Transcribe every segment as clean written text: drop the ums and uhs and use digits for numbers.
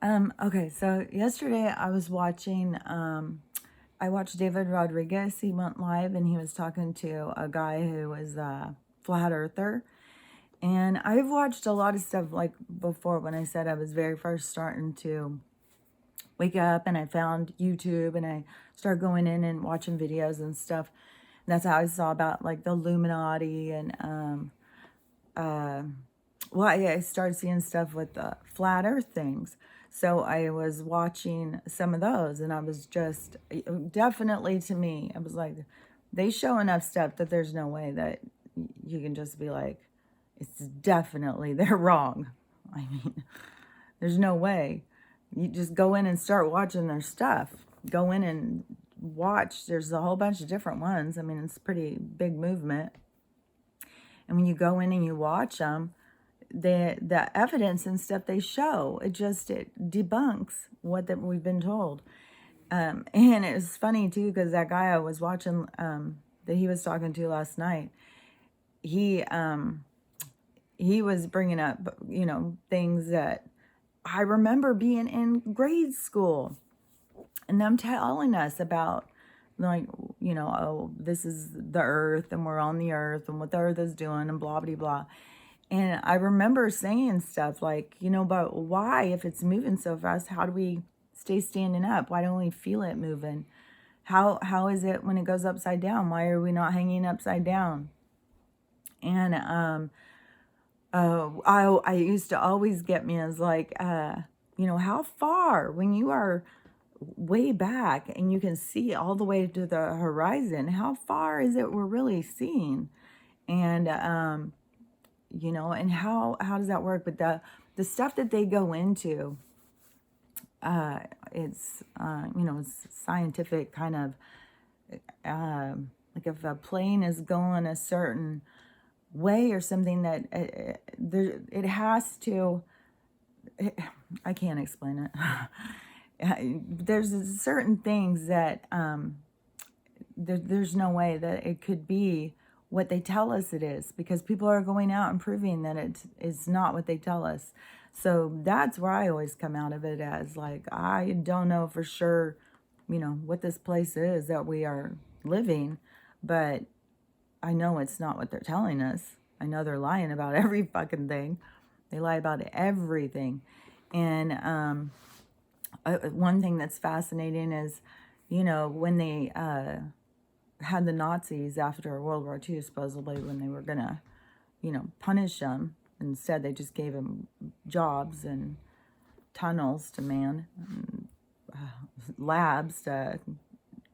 Okay, so yesterday I was watching, I watched David Rodriguez. He went live and he was talking to a guy who was a flat earther. And I've watched a lot of stuff like before when I said I was very first starting to wake up and I found YouTube and I started going in and watching videos and stuff. And that's how I saw about like the Illuminati and, well, I started seeing stuff with the flat earth things. So I was watching some of those and I was just definitely to me, I was like, they show enough stuff that there's no way that you can just be like, it's definitely they're wrong. I mean, there's no way. You just go in and start watching their stuff. Go in and watch. There's a whole bunch of different ones. I mean, it's a pretty big movement. And when you go in and you watch them, the evidence and stuff they show, it debunks what that we've been told. And it was funny too because that guy I was watching that he was talking to last night, he he was bringing up things that I remember being in grade school and them telling us about, like, oh, this is the earth and we're on the earth and what the earth is doing and blah blah blah. And I remember saying stuff like, but why, if it's moving so fast, how do we stay standing up? Why don't we feel it moving? How is it when it goes upside down? Why are we not hanging upside down? And I used to always get me as like, how far when you are way back and you can see all the way to the horizon, how far is it we're really seeing? And and how does that work? But the stuff that they go into, it's scientific kind of, like if a plane is going a certain way or something that there it has to. I can't explain it. There's certain things that there's no way that it could be what they tell us it is, because people are going out and proving that it is not what they tell us. So that's where I always come out of it as like, I don't know for sure, what this place is that we are living, but I know it's not what they're telling us. I know they're lying about every fucking thing. They lie about everything. And one thing that's fascinating is, when they had the Nazis after World War II, supposedly, when they were going to, punish them. Instead, they just gave them jobs and tunnels to man, and, labs to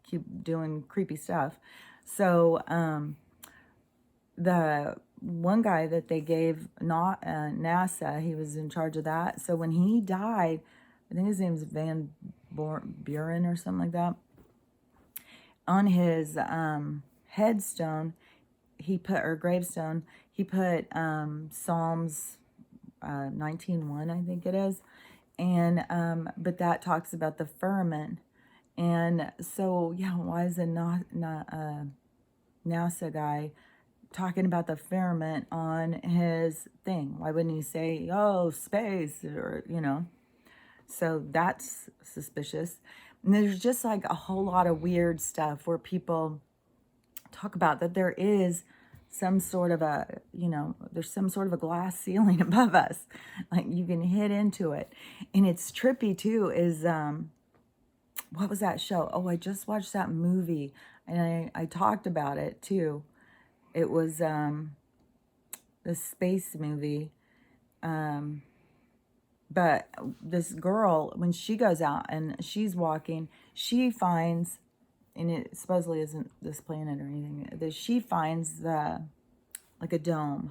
keep doing creepy stuff. So the one guy that they gave, not NASA, he was in charge of that. So when he died, I think his name's Van Buren or something like that, on his headstone, he put, or gravestone, he put Psalms 19:1, I think it is. And but that talks about the firmament. And so, yeah, why is a not NASA guy talking about the firmament on his thing? Why wouldn't he say, oh, space, or, So that's suspicious. And there's just like a whole lot of weird stuff where people talk about that there is some sort of a, there's some sort of a glass ceiling above us. Like you can hit into it. And it's trippy too, is what was that show? Oh, I just watched that movie and I talked about it too. It was the space movie. But this girl, when she goes out and she's walking, she finds, and it supposedly isn't this planet or anything, that she finds like a dome.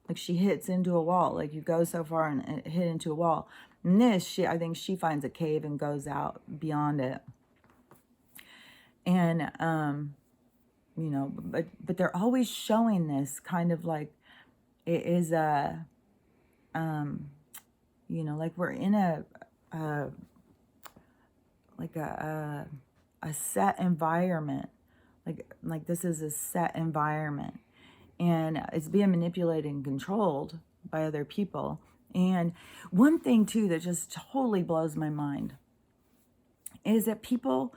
Like she hits into a wall. Like you go so far and hit into a wall. And this, I think she finds a cave and goes out beyond it. And, but they're always showing this kind of like, it is like we're in a set environment, like this is a set environment, and it's being manipulated and controlled by other people. And one thing too that just totally blows my mind is that people,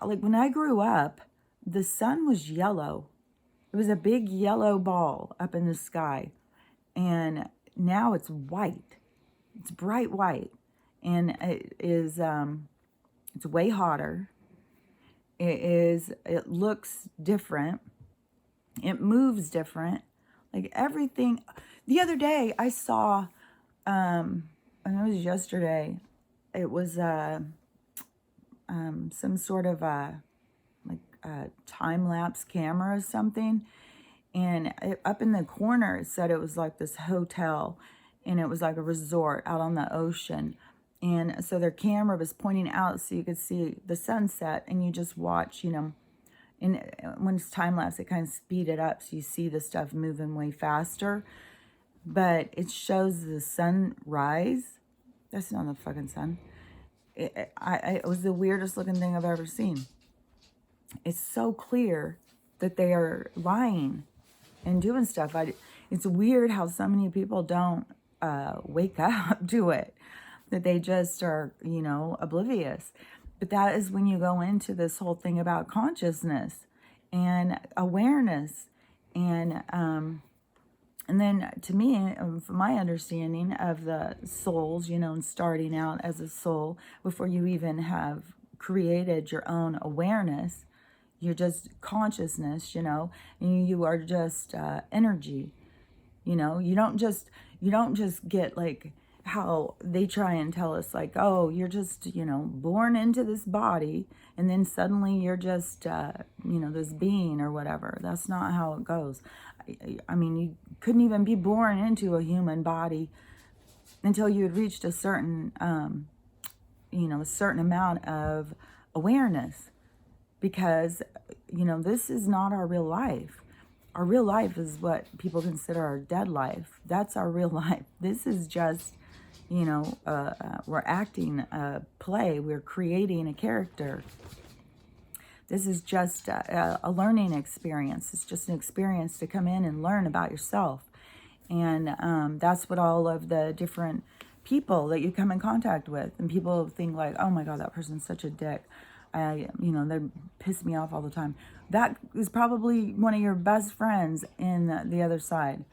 like when I grew up, the sun was yellow. It was a big yellow ball up in the sky. And now it's white. It's bright white. And it is, it's way hotter. It looks different. It moves different. Like everything. The other day I saw, and it was yesterday, it was some sort of time-lapse camera or something. And up in the corner, it said it was like this hotel, and it was like a resort out on the ocean. And so their camera was pointing out so you could see the sunset, and you just watch, and when it's time-lapse, it kind of speed it up so you see the stuff moving way faster. But it shows the sunrise. That's not the fucking sun. It was the weirdest looking thing I've ever seen. It's so clear that they are lying and doing stuff. It's weird how so many people don't wake up to it, that they just are, oblivious. But that is when you go into this whole thing about consciousness and awareness. And then to me, from my understanding of the souls, and starting out as a soul before you even have created your own awareness, you're just consciousness, and you are just energy. You don't just get like how they try and tell us, like, oh, you're just, born into this body and then suddenly you're just, this being or whatever. That's not how it goes. I mean, you couldn't even be born into a human body until you had reached a certain, a certain amount of awareness, because, this is not our real life. Our real life is what people consider our dead life. That's our real life. This is just, we're acting a play. We're creating a character. This is just a learning experience. It's just an experience to come in and learn about yourself. And that's what all of the different people that you come in contact with. And people think like, oh my God, that person's such a dick. They piss me off all the time. That is probably one of your best friends in the other side,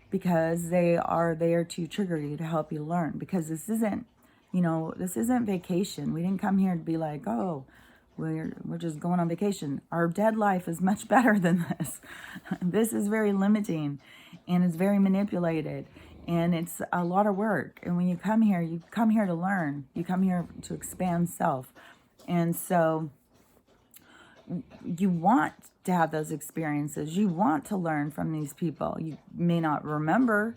because they are there to trigger you, to help you learn. Because this isn't vacation. We didn't come here to be like, oh, we're just going on vacation. Our dead life is much better than this. This is very limiting, and it's very manipulated, and it's a lot of work. And when you come here to learn. You come here to expand self. And so you want to have those experiences. You want to learn from these people. You may not remember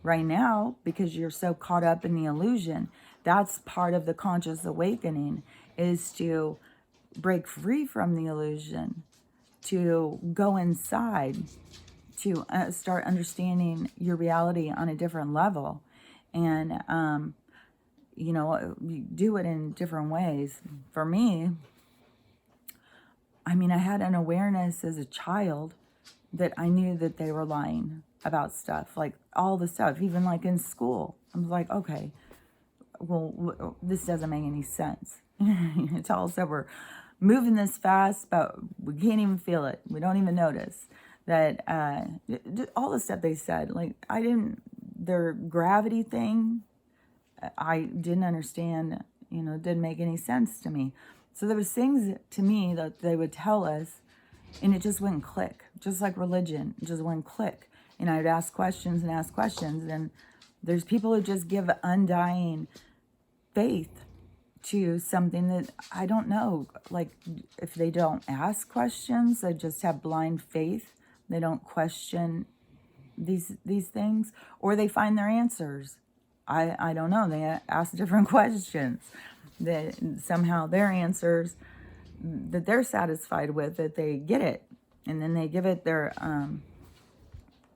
right now because you're so caught up in the illusion. That's part of the conscious awakening, is to break free from the illusion, to go inside, to start understanding your reality on a different level. And, you do it in different ways. For me, I had an awareness as a child that I knew that they were lying about stuff, like all the stuff, even like in school. I was like, okay, well, this doesn't make any sense. Tell us that we're moving this fast, but we can't even feel it. We don't even notice that all the stuff they said, like their gravity thing, I didn't understand, it didn't make any sense to me. So there was things to me that they would tell us, and it just wouldn't click, just like religion. It just wouldn't click. And I would ask questions, and there's people who just give undying faith to something that I don't know. Like, if they don't ask questions, they just have blind faith. They don't question these things, or they find their answers. I don't know. They ask different questions. That somehow their answers that they're satisfied with, that they get it, and then they give it their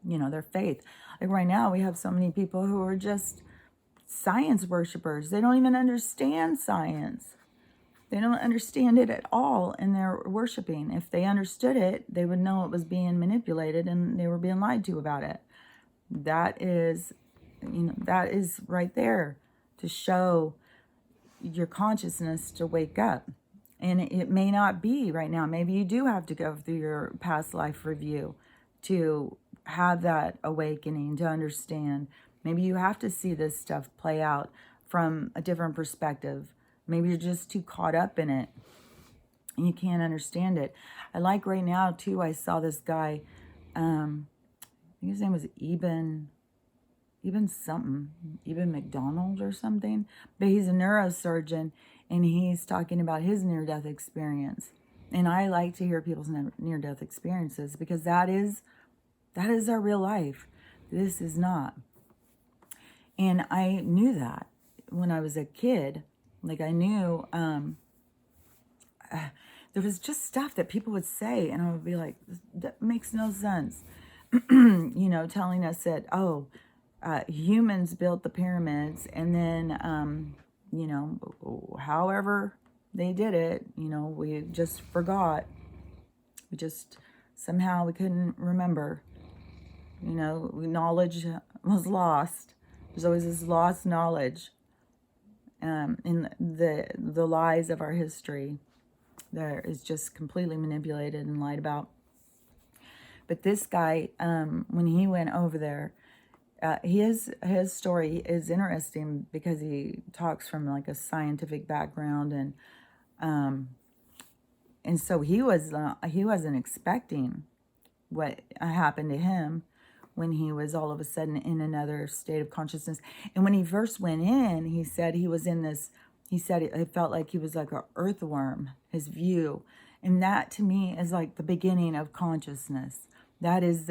their faith. Like right now, we have so many people who are just science worshipers. They don't even understand science. They don't understand it at all, and they're worshiping. If they understood it, they would know it was being manipulated and they were being lied to about it. That is that is right there to show your consciousness to wake up. And it may not be right now. Maybe you do have to go through your past life review to have that awakening, to understand. Maybe you have to see this stuff play out from a different perspective. Maybe you're just too caught up in it and you can't understand it. I like right now, too, I saw this guy, I think his name was Eben McDonald or something, but he's a neurosurgeon and he's talking about his near-death experience. And I like to hear people's near-death experiences because that is our real life. This is not. And I knew that when I was a kid. Like I knew there was just stuff that people would say and I would be like, that makes no sense. Telling us that, humans built the pyramids and then, however they did it, we just forgot. Somehow we couldn't remember. Knowledge was lost. There's always this lost knowledge in the lies of our history that is just completely manipulated and lied about. But this guy, when he went over there, his story is interesting because he talks from like a scientific background, and so he wasn't expecting what happened to him when he was all of a sudden in another state of consciousness. And when he first went in, he said he was in this. He said it felt like he was like an earthworm. His view, and that to me is like the beginning of consciousness. That is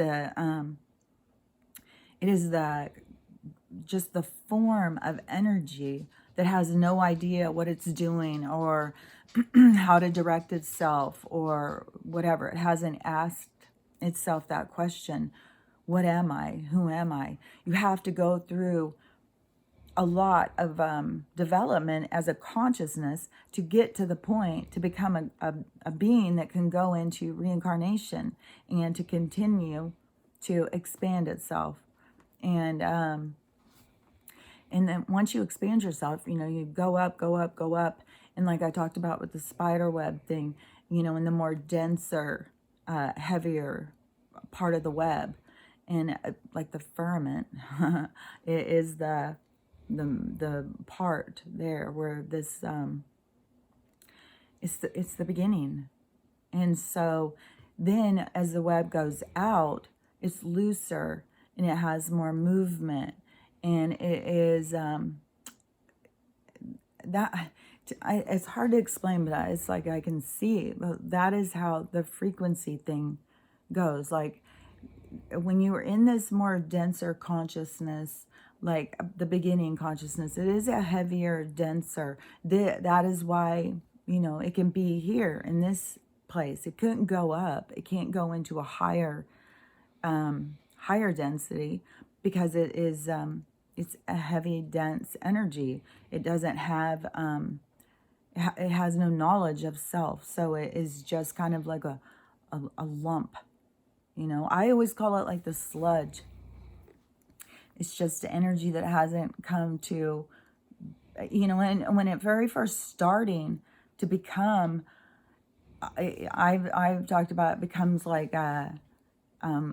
just the form of energy that has no idea what it's doing or how to direct itself or whatever. It hasn't asked itself that question. What am I? Who am I? You have to go through a lot of development as a consciousness to get to the point to become a being that can go into reincarnation and to continue to expand itself. And then once you expand yourself, you go up, go up, go up. And like I talked about with the spider web thing, in the more denser, heavier part of the web. And like the firmament it is the part there where this it's the beginning. And so then as the web goes out, it's looser and it has more movement, and it is it's hard to explain, but it's like I can see that is how the frequency thing goes. Like when you are in this more denser consciousness, like the beginning consciousness, it is a heavier, denser. That is why, it can be here in this place. It couldn't go up. It can't go into a higher density because it is, it's a heavy, dense energy. It doesn't have, it has no knowledge of self. So it is just kind of like a lump. I always call it like the sludge. It's just energy that hasn't come to, and when it very first starting to become, I've talked about it becomes like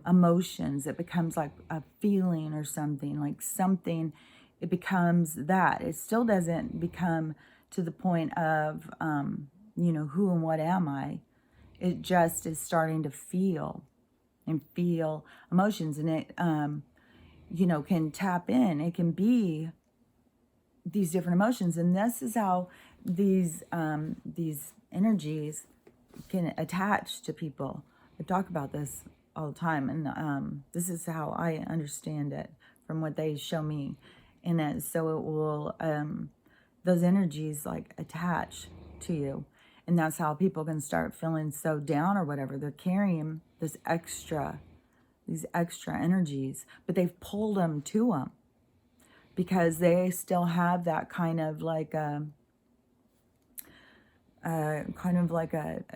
emotions. It becomes like a feeling or something, like something. It becomes that. It still doesn't become to the point of, who and what am I? It just is starting to feel emotions, and it can tap in. It can be these different emotions, and this is how these energies can attach to people. I talk about this all the time, and this is how I understand it from what they show me. And so it will those energies like attach to you, and that's how people can start feeling so down or whatever. They're carrying these extra energies, but they've pulled them to them because they still have that kind of like a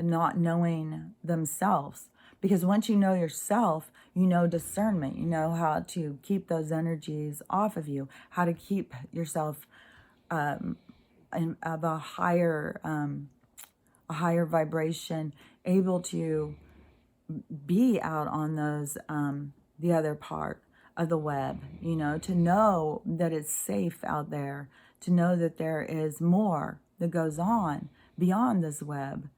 not knowing themselves. Because once you know yourself, You know discernment. You know how to keep those energies off of you, how to keep yourself of a higher vibration, able to be out on those, the other part of the web, you know, to know that it's safe out there, to know that there is more that goes on beyond this web.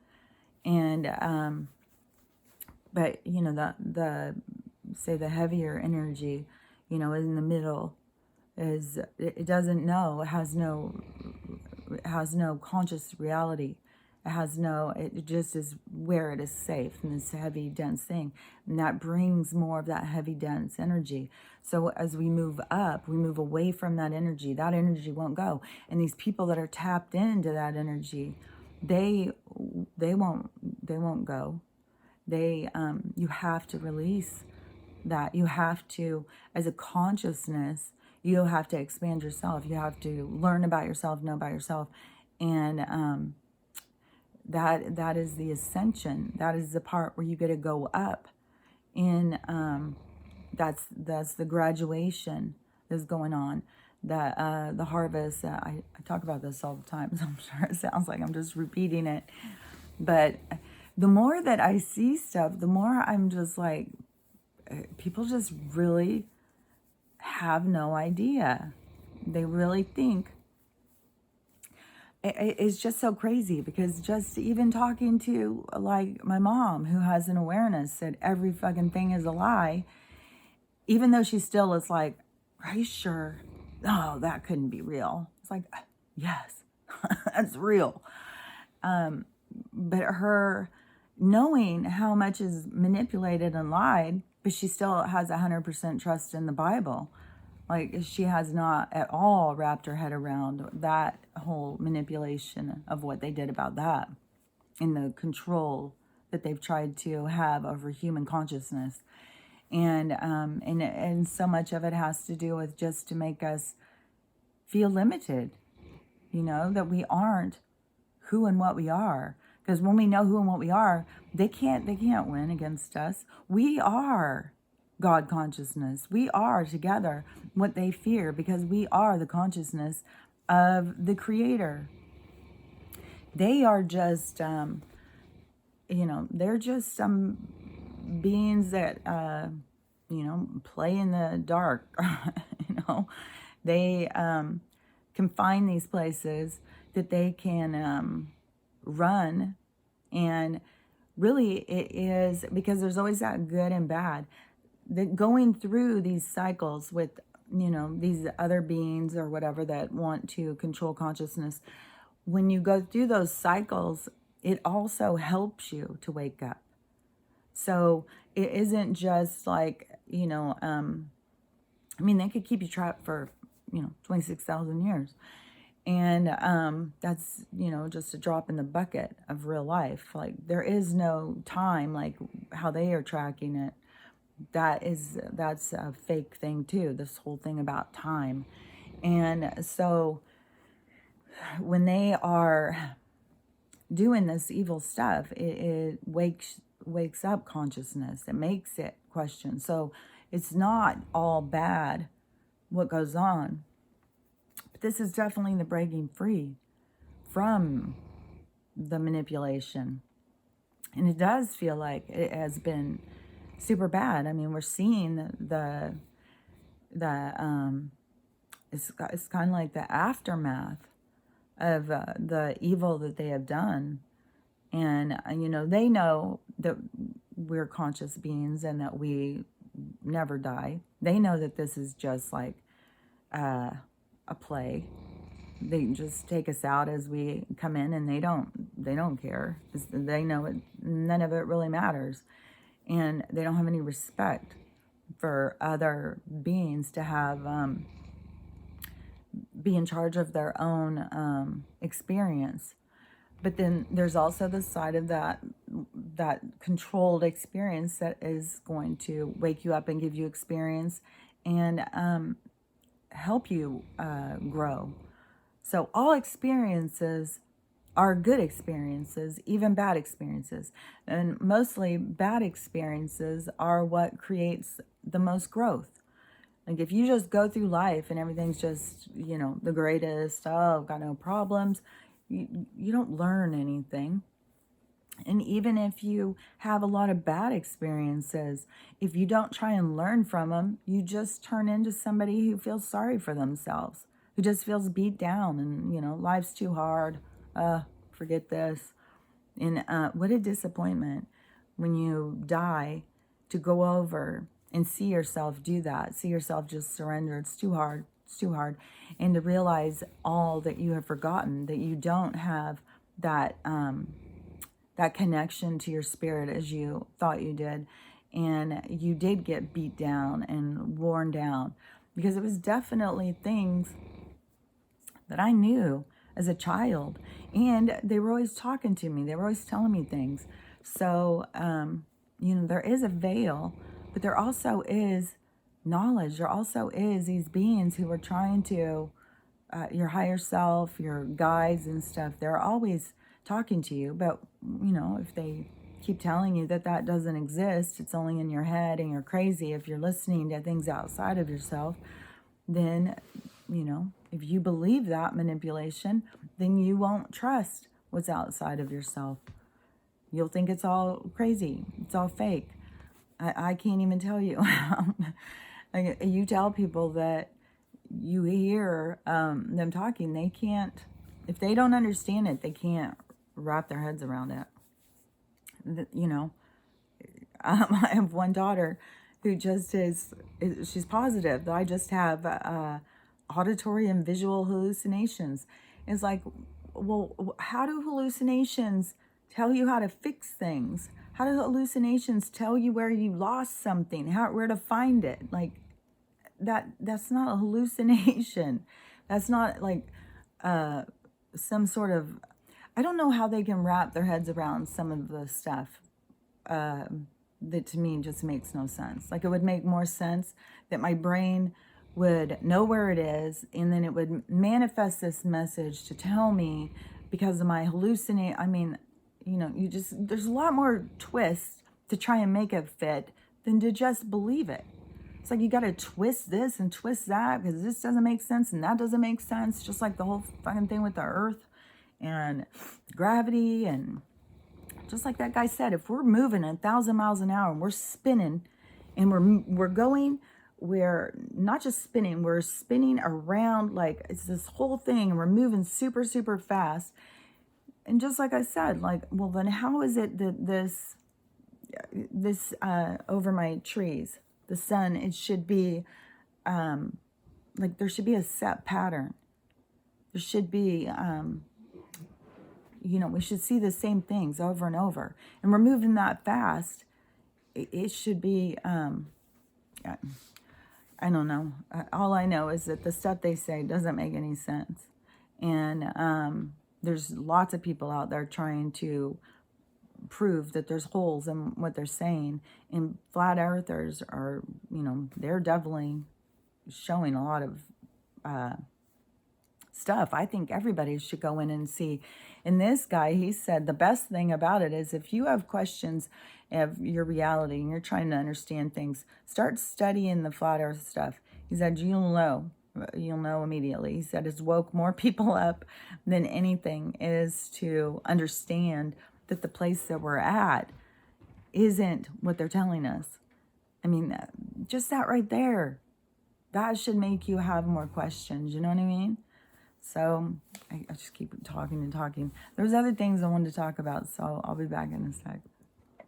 And, but, you know, say the heavier energy, you know, in the middle is, it doesn't know, it has no conscious reality. It just is where it is safe in this heavy, dense thing. And that brings more of that heavy, dense energy. So as we move up, we move away from that energy won't go. And these people that are tapped into that energy, they won't go. You have to release that. You have to, as a consciousness, you have to expand yourself. You have to learn about yourself, know about yourself. And, that is the ascension. That is the part where you get to go up. And that's the graduation that's going on. The harvest. I talk about this all the time, so I'm sure it sounds like I'm just repeating it. But the more that I see stuff, the more I'm just like, people just really have no idea. They really think. It's just so crazy, because just even talking to like my mom, who has an awareness that every fucking thing is a lie, even though she still is like, are you sure? No, that couldn't be real. It's like, yes, that's real. But her knowing how much is manipulated and lied, but she still has 100% trust in the Bible. Like, she has not at all wrapped her head around that whole manipulation of what they did about that, and the control that they've tried to have over human consciousness. And so much of it has to do with just to make us feel limited, you know, that we aren't who and what we are. Because when we know who and what we are, they can't win against us. We are God consciousness. We are together what they fear, because we are the consciousness of the Creator. They are just, they're just some beings that, play in the dark. They can find these places that they can run. And really it is because there's always that good and bad. That going through these cycles with, these other beings or whatever that want to control consciousness, when you go through those cycles, it also helps you to wake up. So it isn't just like, they could keep you trapped for, 26,000 years. And that's, just a drop in the bucket of real life. Like, there is no time like how they are tracking it. That's a fake thing too, this whole thing about time. And so when they are doing this evil stuff, it wakes up consciousness. It makes it question. So it's not all bad what goes on. But this is definitely the breaking free from the manipulation. And it does feel like it has been super bad. I mean, we're seeing it's kind of like the aftermath of the evil that they have done. And, they know that we're conscious beings and that we never die. They know that this is just like a play. They just take us out as we come in, and they don't care. They know it. None of it really matters. And they don't have any respect for other beings to have, be in charge of their own experience. But then there's also the side of that controlled experience that is going to wake you up and give you experience and help you grow. So all experiences are good experiences, even bad experiences. And mostly bad experiences are what creates the most growth. Like if you just go through life and everything's just, the greatest, oh, I've got no problems, you don't learn anything. And even if you have a lot of bad experiences, if you don't try and learn from them, you just turn into somebody who feels sorry for themselves, who just feels beat down and, life's too hard. Forget this. And what a disappointment when you die to go over and see yourself do that. See yourself just surrender. It's too hard. It's too hard. And to realize all that you have forgotten, that you don't have that that connection to your spirit as you thought you did. And you did get beat down and worn down, because it was definitely things that I knew as a child. And they were always talking to me. They were always telling me things. So, there is a veil, but there also is knowledge. There also is these beings who are trying to, your higher self, your guides and stuff, they're always talking to you. But, if they keep telling you that that doesn't exist, it's only in your head and you're crazy if you're listening to things outside of yourself, then, if you believe that manipulation, then you won't trust what's outside of yourself. You'll think it's all crazy. It's all fake. I can't even tell you. Like, you tell people that you hear them talking, they can't, if they don't understand it, they can't wrap their heads around it. I have one daughter who just she's positive that I just have auditory and visual hallucinations. It's like, well, how do hallucinations tell you how to fix things? How do hallucinations tell you where you lost something, where to find it? Like, that's not a hallucination. That's not like some sort of, I don't know how they can wrap their heads around some of the stuff that to me just makes no sense. Like, it would make more sense that my brain would know where it is, and then it would manifest this message to tell me because of my hallucinate. I mean, there's a lot more twists to try and make it fit than to just believe it. It's like you got to twist this and twist that because this doesn't make sense and that doesn't make sense. Just like the whole fucking thing with the earth and gravity. And just like that guy said, if we're moving 1,000 miles an hour and we're spinning and we're not just spinning, we're spinning around, like it's this whole thing, and we're moving super, super fast. And just like I said, like, well, then how is it that this over my trees, the sun, it should be like there should be a set pattern. There should be we should see the same things over and over, and we're moving that fast. It should be I don't know. All I know is that the stuff they say doesn't make any sense. And there's lots of people out there trying to prove that there's holes in what they're saying. And flat earthers are, they're definitely showing a lot of stuff. I think everybody should go in and see. And this guy, he said the best thing about it is if you have questions of your reality and you're trying to understand things, start studying the flat earth stuff. He said you'll know immediately. He said it's woke more people up than anything is to understand that the place that we're at isn't what they're telling us. I mean, just that right there, that should make you have more questions. You know what I mean? So I just keep talking and talking. There's other things I wanted to talk about, so I'll be back in a sec.